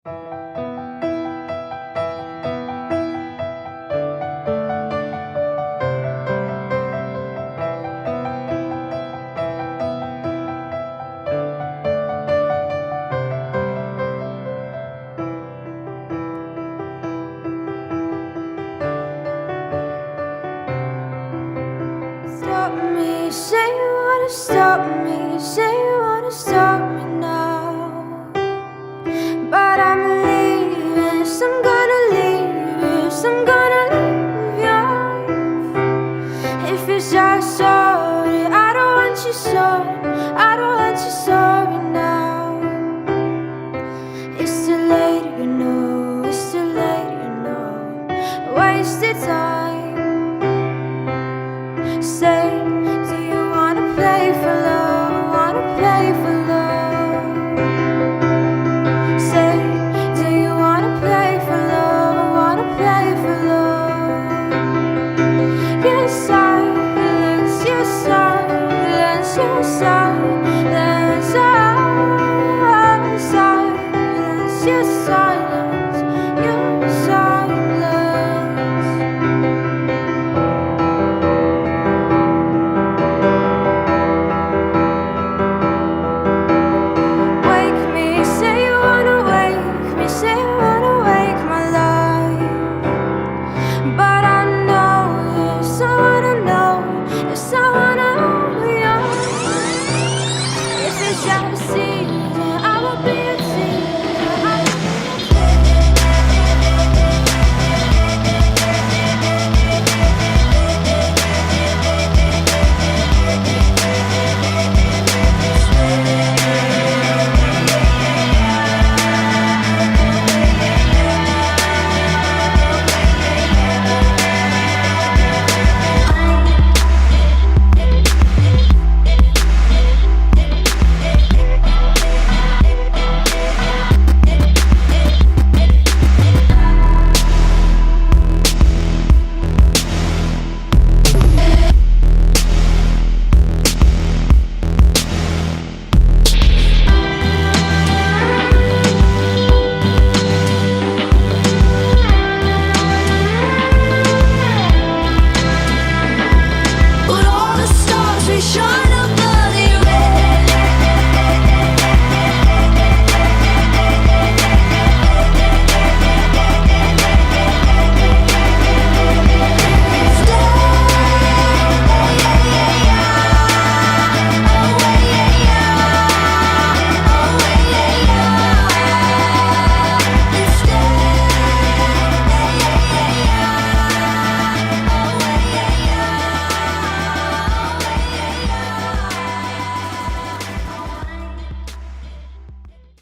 Stop me, say you wanna stop me, say you wanna stop me now. But I'm leaving, yes, I'm gonna leave, yes, I'm gonna leave you. If you're just sorry, I don't want you sorry, I don't want you sorry now. It's too late, you know, it's too late, you know. Wasted time. Say, do you wanna play for love? Wanna play for love? Say, do you wanna play for love? Wanna play for love? Your silence, your silence, your silence, silence, your silence.